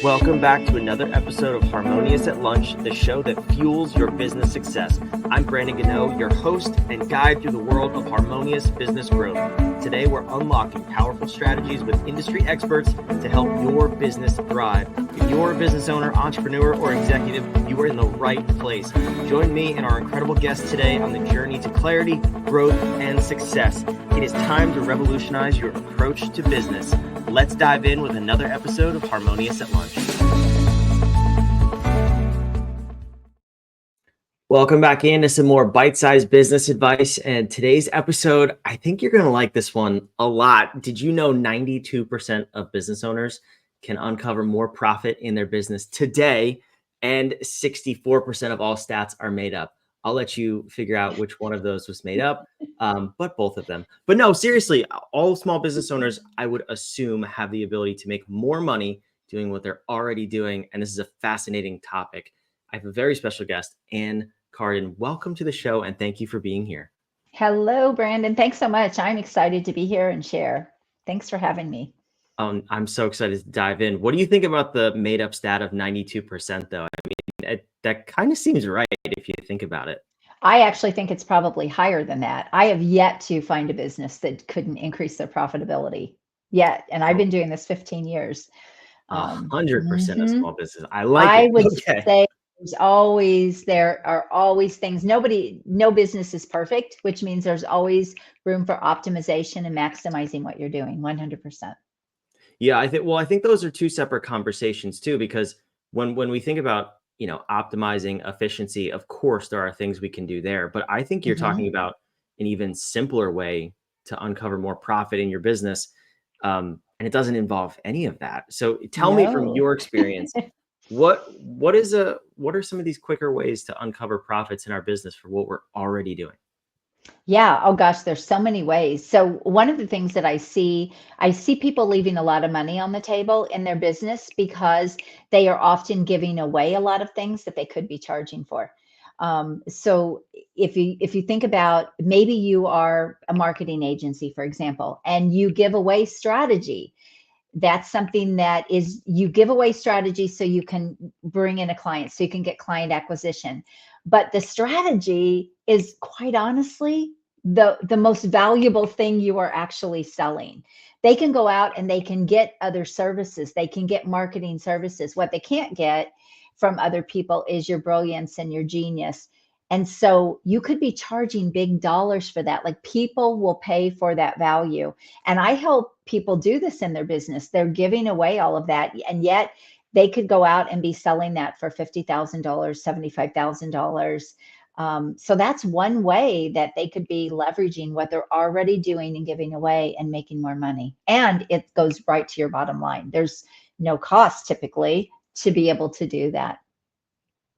Welcome back to another episode of Harmonious at Lunch, the show that fuels your business success. I'm Brandon Gano, your host and guide through the world of harmonious business growth. Today, we're unlocking powerful strategies with industry experts to help your business thrive. If you're a business owner, entrepreneur, or executive, you are in the right place. Join me and our incredible guests today on the journey to clarity, growth, and success. It is time to revolutionize your approach to business. Let's dive in with another episode of Harmonious at Lunch. Welcome back into some more bite-sized business advice. And today's episode, I think you're going to like this one a lot. Did you know 92% of business owners can uncover more profit in their business today, and 64% of all stats are made up? I'll let you figure out which one of those was made up, but both of them. But no, seriously, all small business owners, I would assume, have the ability to make more money doing what they're already doing. And this is a fascinating topic. I have a very special guest, Carden. Welcome to the show, and thank you for being here. Hello, Brandon. Thanks so much. I'm excited to be here and share. Thanks for having me. I'm so excited to dive in. What do you think about the made-up stat of 92%, though? I mean, that kind of seems right if you think about it. I actually think it's probably higher than that. I have yet to find a business that couldn't increase their profitability yet, and I've been doing this 15 years. 100% of small business. I like it. I would say there are always things. No business is perfect, which means there's always room for optimization and maximizing what you're doing. 100%. Yeah, I think those are two separate conversations too, because when we think about, optimizing efficiency, of course, there are things we can do there, but I think you're talking about an even simpler way to uncover more profit in your business. And it doesn't involve any of that. So tell me from your experience, what are some of these quicker ways to uncover profits in our business for what we're already doing? Yeah. Oh gosh, there's so many ways. So one of the things that I see people leaving a lot of money on the table in their business because they are often giving away a lot of things that they could be charging for. So if you think about, maybe you are a marketing agency, for example, and you give away strategy. That's something that is, you give away strategy so you can bring in a client, so you can get client acquisition. But the strategy is, quite honestly, the most valuable thing you are actually selling. They can go out and they can get other services. They can get marketing services. What they can't get from other people is your brilliance and your genius. And so you could be charging big dollars for that. Like, people will pay for that value. And I help people do this in their business. They're giving away all of that. And yet they could go out and be selling that for $50,000, $75,000. So that's one way that they could be leveraging what they're already doing and giving away and making more money. And it goes right to your bottom line. There's no cost typically to be able to do that.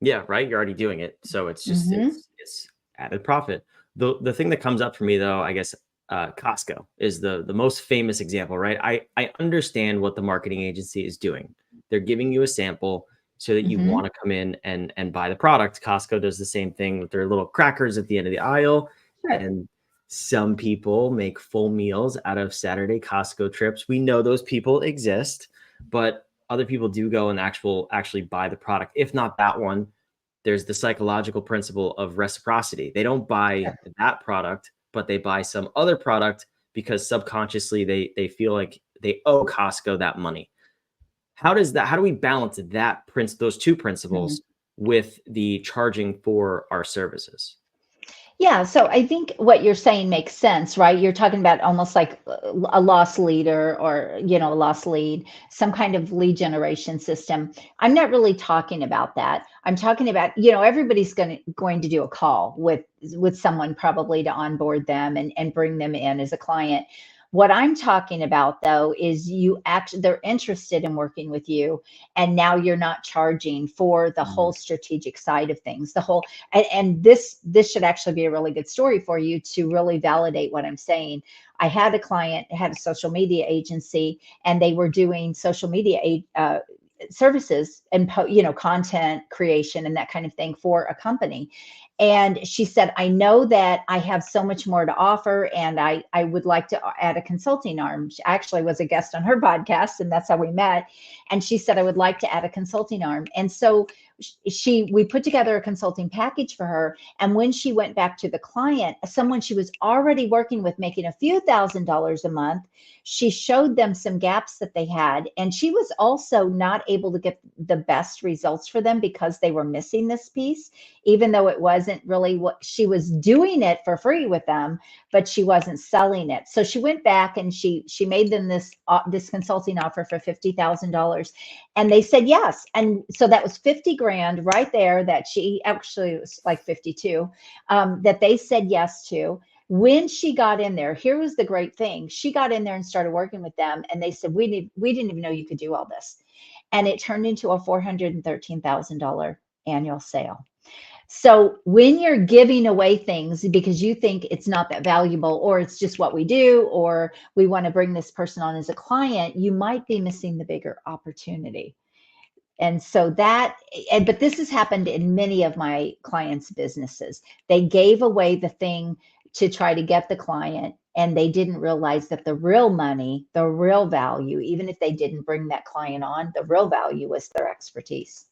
Yeah, right. You're already doing it. So it's just, it's added profit. The thing that comes up for me, though, I guess, Costco is the most famous example, right? I understand what the marketing agency is doing. They're giving you a sample so that you want to come in and buy the product. Costco does the same thing with their little crackers at the end of the aisle. Right. And some people make full meals out of Saturday Costco trips. We know those people exist, but other people do go and actually buy the product. If not that one, there's the psychological principle of reciprocity. They don't buy that product, but they buy some other product because subconsciously they feel like they owe Costco that money. How do we balance those two principles with the charging for our services? Yeah, so I think what you're saying makes sense, right? You're talking about almost like a loss leader, or, a loss lead, some kind of lead generation system. I'm not really talking about that. I'm talking about, everybody's going to do a call with someone, probably, to onboard them and bring them in as a client. What I'm talking about, though, is they're interested in working with you, and now you're not charging for the whole strategic side of things. And this should actually be a really good story for you to really validate what I'm saying. I had a client, had a social media agency, and they were doing social media services and content creation and that kind of thing for a company. And she said, I know that I have so much more to offer, and I would like to add a consulting arm. She actually was a guest on her podcast, and that's how we met. And she said, I would like to add a consulting arm. And so we put together a consulting package for her. And when she went back to the client, someone she was already working with, making a few $1,000s a month, she showed them some gaps that they had. And she was also not able to get the best results for them because they were missing this piece, even though it wasn't really what she was doing it for free with them, but she wasn't selling it. So she went back and she made them this consulting offer for $50,000, and they said yes. And so that was 50 grand right there, that she actually, it was like 52, that they said yes to. When she got in there, here was the great thing. She got in there and started working with them, and they said, we didn't even know you could do all this. And it turned into a $413,000 annual sale. So when you're giving away things because you think it's not that valuable, or it's just what we do, or we want to bring this person on as a client, you might be missing the bigger opportunity. And so but this has happened in many of my clients' businesses. They gave away the thing to try to get the client, and they didn't realize that the real money, the real value, even if they didn't bring that client on, the real value was their expertise.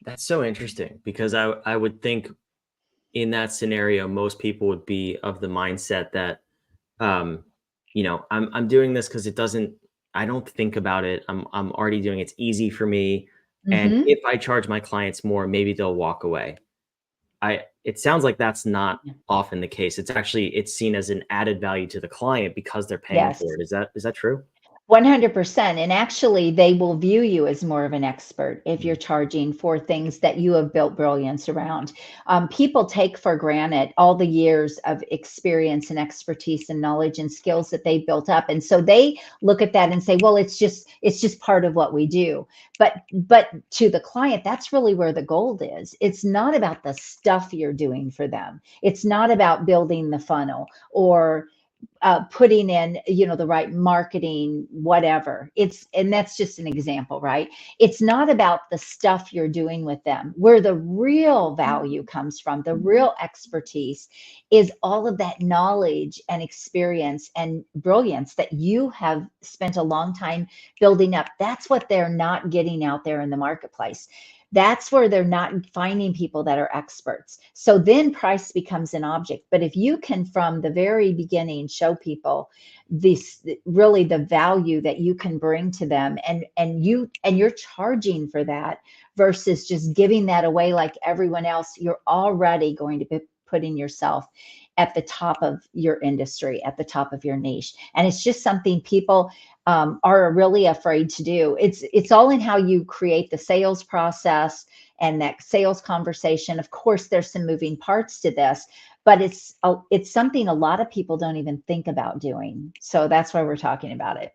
That's so interesting, because I would think in that scenario, most people would be of the mindset that, um, I'm doing this because I don't think about it. I'm already doing it. It's easy for me. And Mm-hmm. if I charge my clients more, maybe they'll walk away. It sounds like that's not often the case. It's seen as an added value to the client because they're paying Yes. for it. Is that true? 100%. And actually, they will view you as more of an expert if you're Mhm. charging for things that you have built brilliance around. People take for granted all the years of experience and expertise and knowledge and skills that they built up. And so they look at that and say, well, it's just part of what we do. But to the client, that's really where the gold is. It's not about the stuff you're doing for them. It's not about building the funnel or putting in, the right marketing, whatever. And that's just an example, right? It's not about the stuff you're doing with them. Where the real value comes from, the real expertise, is all of that knowledge and experience and brilliance that you have spent a long time building up. That's what they're not getting out there in the marketplace. That's where they're not finding people that are experts. So then price becomes an object. But if you can, from the very beginning, show people this, really the value that you can bring to them, and you're charging for that versus just giving that away like everyone else, you're already going to be putting yourself at the top of your industry, at the top of your niche. And it's just something people are really afraid to do. It's all in how you create the sales process and that sales conversation. Of course, there's some moving parts to this, but it's something a lot of people don't even think about doing. So that's why we're talking about it.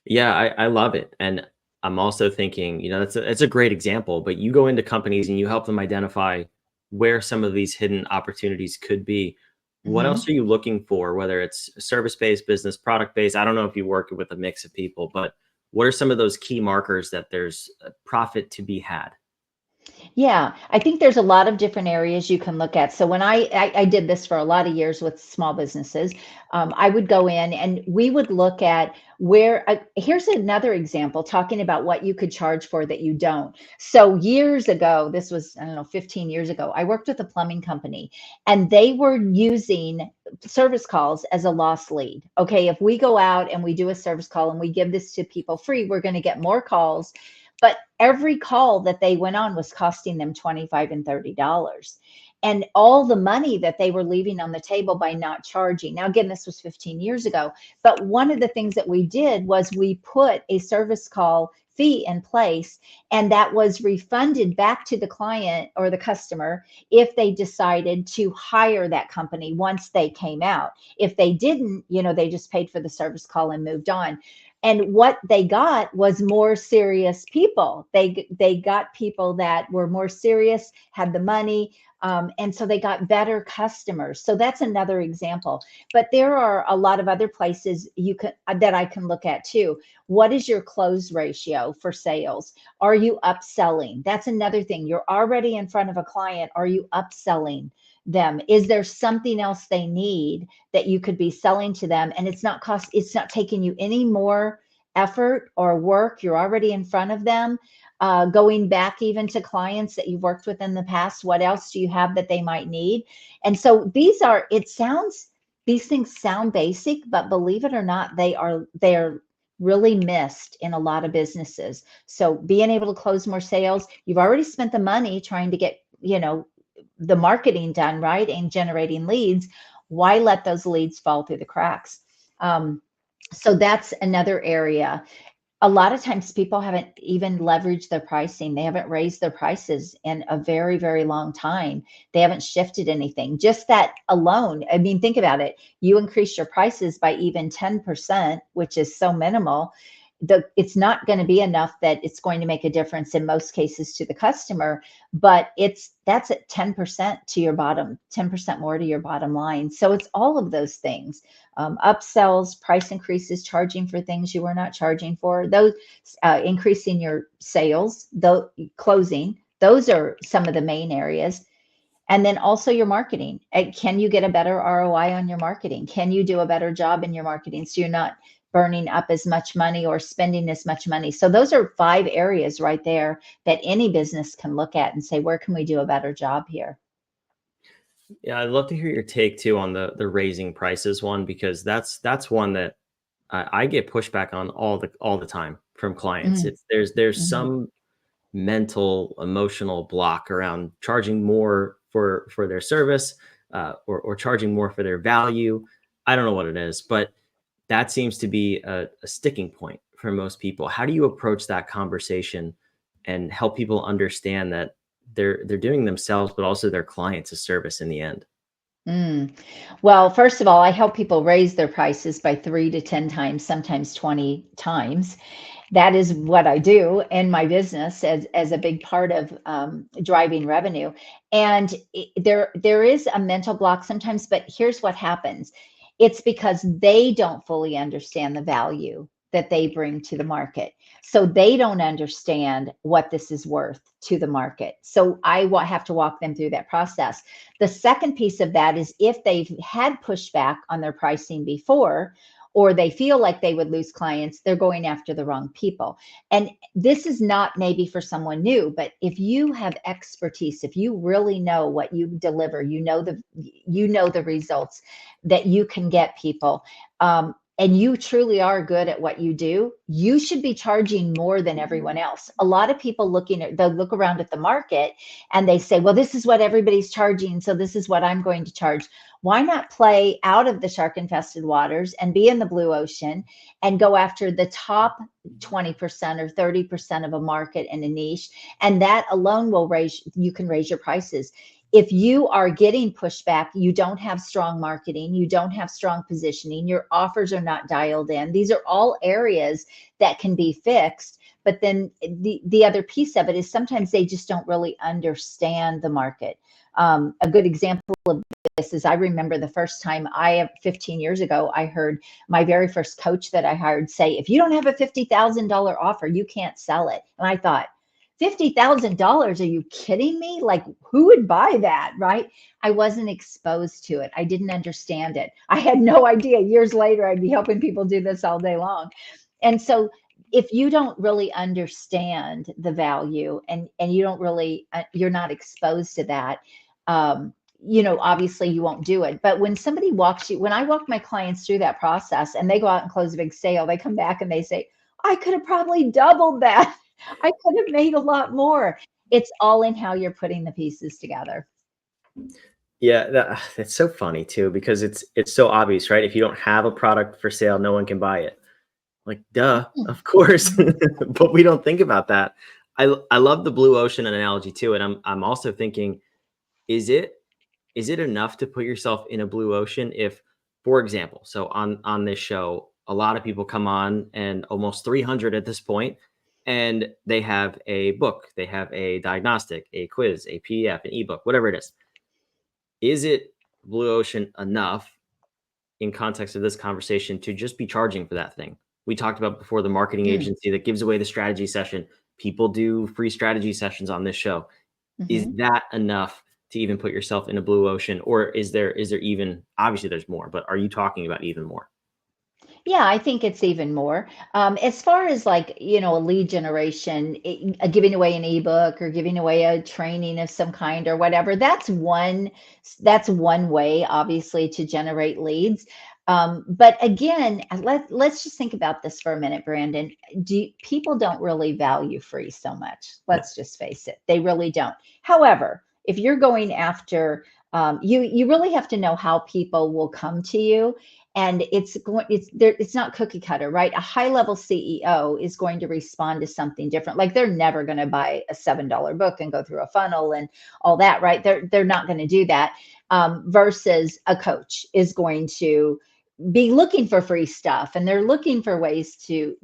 Yeah, I love it. And I'm also thinking, that's a great example, but you go into companies and you help them identify where some of these hidden opportunities could be. What else Mhm. are you looking for, whether it's service-based, business, product-based? I don't know if you work with a mix of people, but what are some of those key markers that there's a profit to be had? Yeah, I think there's a lot of different areas you can look at. So when I did this for a lot of years with small businesses, I would go in and we would look at here's another example talking about what you could charge for that you don't. So years ago, this was, I don't know, 15 years ago, I worked with a plumbing company, and they were using service calls as a loss lead. Okay, if we go out and we do a service call and we give this to people free, we're going to get more calls, but every call that they went on was costing them 25 and $30. And all the money that they were leaving on the table by not charging. Now, again, this was 15 years ago. But one of the things that we did was we put a service call fee in place, and that was refunded back to the client or the customer if they decided to hire that company once they came out. If they didn't, they just paid for the service call and moved on. And what they got was more serious people. They got people that were more serious, had the money, and so they got better customers. So that's another example. But there are a lot of other places that I can look at too. What is your close ratio for sales? Are you upselling? That's another thing. You're already in front of a client. Are you upselling? them? Is there something else they need that you could be selling to them, and it's not taking you any more effort or work? You're already in front of them. Going back even to clients that you've worked with in the past, what else do you have that they might need? And so these things sound basic, but believe it or not, they're really missed in a lot of businesses. So being able to close more sales, you've already spent the money trying to get, the marketing done, right? And generating leads. Why let those leads fall through the cracks? So that's another area. A lot of times people haven't even leveraged their pricing. They haven't raised their prices in a very, very long time. They haven't shifted anything. Just that alone, I mean, think about it. You increase your prices by even 10%, which is so minimal. It's not going to be enough that it's going to make a difference in most cases to the customer, but that's at 10% to your bottom, 10% more to your bottom line. So it's all of those things. Upsells, price increases, charging for things you were not charging for, those increasing your sales, closing, those are some of the main areas. And then also your marketing. Can you get a better ROI on your marketing? Can you do a better job in your marketing so you're not burning up as much money or spending as much money? So those are 5 areas right there that any business can look at and say, where can we do a better job here? Yeah, I'd love to hear your take too on the raising prices one, because that's one that I get pushback on all the time from clients. Mm, There's mhm. some mental emotional block around charging more for their service, or charging more for their value. I don't know what it is, but that seems to be a sticking point for most people. How do you approach that conversation and help people understand that they're doing themselves, but also their clients a service in the end? Mm. Well, first of all, I help people raise their prices by 3 to 10 times, sometimes 20 times. That is what I do in my business as a big part of driving revenue. And there is a mental block sometimes, but here's what happens. It's because they don't fully understand the value that they bring to the market. So they don't understand what this is worth to the market. So have to walk them through that process. The second piece of that is if they've had pushback on their pricing before, or they feel like they would lose clients, they're going after the wrong people. And this is not maybe for someone new, but if you have expertise, if you really know what you deliver, you know the results that you can get people, and you truly are good at what you do, you should be charging more than everyone else. A lot of people they'll look around at the market and they say, well, this is what everybody's charging, so this is what I'm going to charge. Why not play out of the shark infested waters and be in the blue ocean and go after the top 20% or 30% of a market and a niche? And that alone you can raise your prices. If you are getting pushback, you don't have strong marketing, you don't have strong positioning, your offers are not dialed in. These are all areas that can be fixed. But then the other piece of it is sometimes they just don't really understand the market. A good example of this is I remember the first time 15 years ago, I heard my very first coach that I hired say, if you don't have a $50,000 offer, you can't sell it. And I thought, $50,000? Are you kidding me? Like, who would buy that, right? I wasn't exposed to it. I didn't understand it. I had no idea. Years later, I'd be helping people do this all day long. And so if you don't really understand the value and you don't really, you're not exposed to that, obviously you won't do it. But when when I walk my clients through that process and they go out and close a big sale, they come back and they say, I could have probably doubled that. I could have made a lot more. It's all in how you're putting the pieces together. Yeah, that's so funny too, because it's so obvious, right? If you don't have a product for sale, no one can buy it. Like, duh, Mm, of course. mhm, But we don't think about that. I love the blue ocean analogy too, and I'm also thinking, is it enough to put yourself in a blue ocean if, for example, so on this show, a lot of people come on, and almost 300 at this point, and they have a book, they have a diagnostic, a quiz, a PDF, an ebook, whatever it is. Is it blue ocean enough in context of this conversation to just be charging for that thing? We talked about before the marketing mm, agency that gives away the strategy session. People do free strategy sessions on this show. Is mhm. that enough to even put yourself in a blue ocean? Or is there even, obviously there's more, but are you talking about even more? Yeah, I think it's even more. As far as like, a lead generation, giving away an ebook or giving away a training of some kind or whatever, that's one way, obviously, to generate leads. But again, let's just think about this for a minute, Brandon. People don't really value free so much. No. Let's just face it, they really don't. However, if you're going after, you really have to know how people will come to you, and it's not cookie cutter, right? A high level CEO is going to respond to something different. Like they're never going to buy a $7 book and go through a funnel and all that, right? They're not going to do that. Versus a coach is going to be looking for free stuff, and they're looking for ways to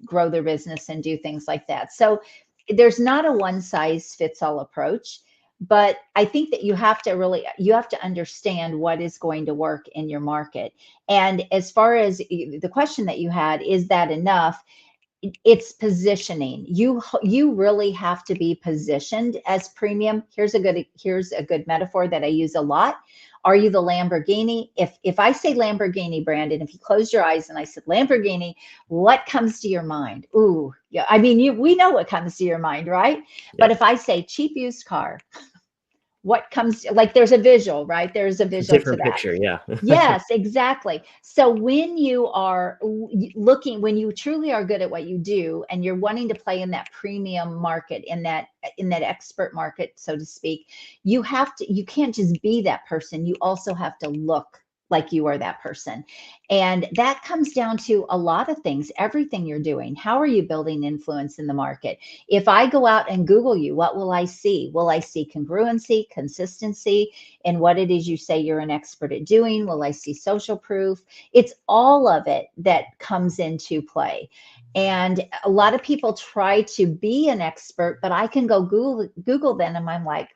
grow their business and do things like that. So there's not a one size fits all approach, but I think that you have to understand what is going to work in your market. And as far as the question that you had, is that enough? It's positioning. You really have to be positioned as premium. Here's a good metaphor that I use a lot. Are you the Lamborghini? If I say Lamborghini, Brandon, if you close your eyes and I said Lamborghini, what comes to your mind? Ooh, yeah. I mean, we know what comes to your mind, right? But Yep. if I say cheap used car, what comes, like, there's a visual, right? There's a It's a visual to different that. picture. Yeah. Yes, exactly. So when you are looking, when you truly are good at what you do and you're wanting to play in that premium market, in that expert market, so to speak, you can't just be that person. You also have to look like you are that person. And that comes down to a lot of things, everything you're doing. How are you building influence in the market? If I go out and Google you, what will I see? Will I see congruency, consistency in what it is you say you're an expert at doing? Will I see social proof? It's all of it that comes into play. And a lot of people try to be an expert, but I can go Google them and I'm like,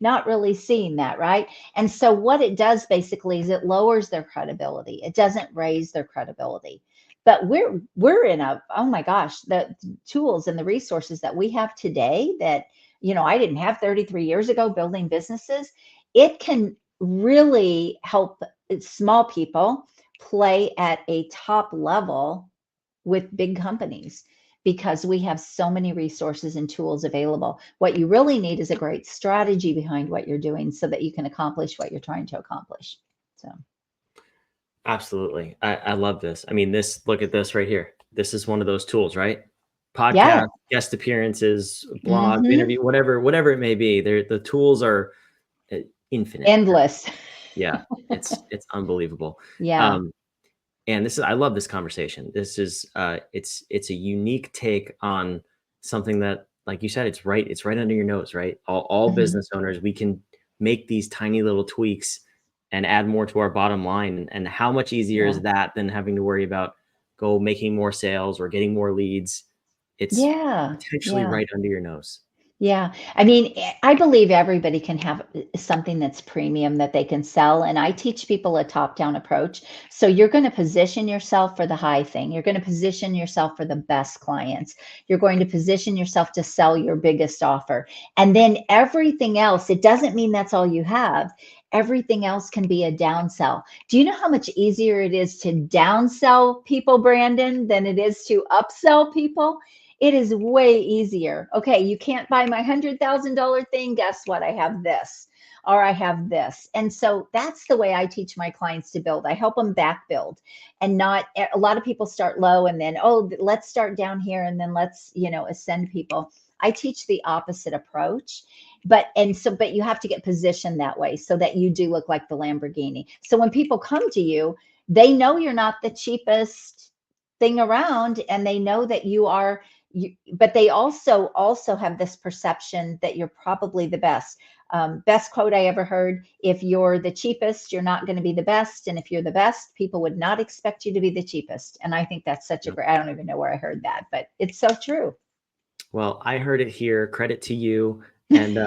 not really seeing that, right? And so what it does basically is it lowers their credibility. It doesn't raise their credibility. But we're in a, oh my gosh, the tools and the resources that we have today that, I didn't have 33 years ago building businesses. It can really help small people play at a top level with big companies, because we have so many resources and tools available. What you really need is a great strategy behind what you're doing so that you can accomplish what you're trying to accomplish. So, Absolutely. I love this. I mean, look at this right here. This is one of those tools, right? yeah. Podcast, guest appearances, blog, Hmm. interview, whatever it may be. The tools are uh, infinite. Endless. Yeah, it's unbelievable. Yeah. Um, and I love this conversation. This is it's a unique take on something that, like you said, it's right under your nose, right? All Hmm. business owners, we can make these tiny little tweaks and add more to our bottom line. And how much easier Yeah. is that than having to worry about making more sales or getting more leads? It's Yeah. potentially Yeah. right under your nose. Yeah. I mean, I believe everybody can have something that's premium that they can sell. And I teach people a top down approach. So you're going to position yourself for the high thing. You're going to position yourself for the best clients. You're going to position yourself to sell your biggest offer. And then everything else, it doesn't mean that's all you have. Everything else can be a downsell. Do you know how much easier it is to downsell people, Brandon, than it is to upsell people? It is way easier. Okay, you can't buy my $100,000 thing. Guess what? I have this, or I have this. And so that's the way I teach my clients to build. I help them back build, and not a lot of people start low and then, oh, let's start down here and then let's, ascend people. I teach the opposite approach. But you have to get positioned that way so that you do look like the Lamborghini. So when people come to you, they know you're not the cheapest thing around, and they know that you are but they also have this perception that you're probably the best. Best quote I ever heard: if you're the cheapest, you're not going to be the best, and if you're the best, people would not expect you to be the cheapest. And I think that's such a Yep. great, I don't even know where I heard that, but it's so true. Well, I heard it here. Credit to you. And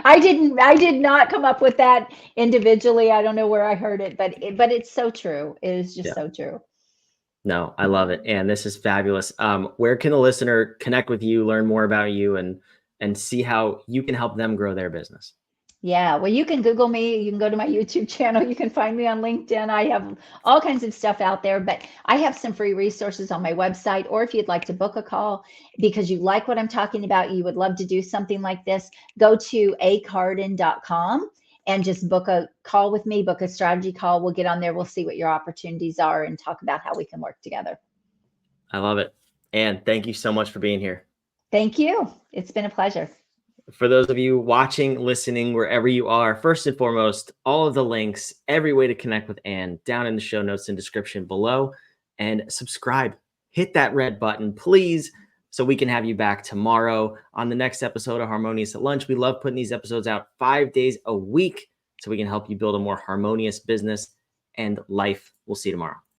I did not come up with that individually. I don't know where I heard it, but it's so true. It is just yeah. so true. No, I love it. And this is fabulous. Where can the listener connect with you, learn more about you, and and see how you can help them grow their business. Yeah, well, you can Google me. You can go to my YouTube channel. You can find me on LinkedIn. I have all kinds of stuff out there, but I have some free resources on my website. Or if you'd like to book a call because you like what I'm talking about, you would love to do something like this, go to acarden.com and just book a call with me, book a strategy call. We'll get on there. We'll see what your opportunities are and talk about how we can work together. I love it. And thank you so much for being here. Thank you. It's been a pleasure. For those of you watching, listening, wherever you are, first and foremost, all of the links, every way to connect with Ann down in the show notes and description below. And subscribe. Hit that red button, please, so we can have you back tomorrow on the next episode of Harmonious at Lunch. We love putting these episodes out 5 days a week so we can help you build a more harmonious business and life. We'll see you tomorrow.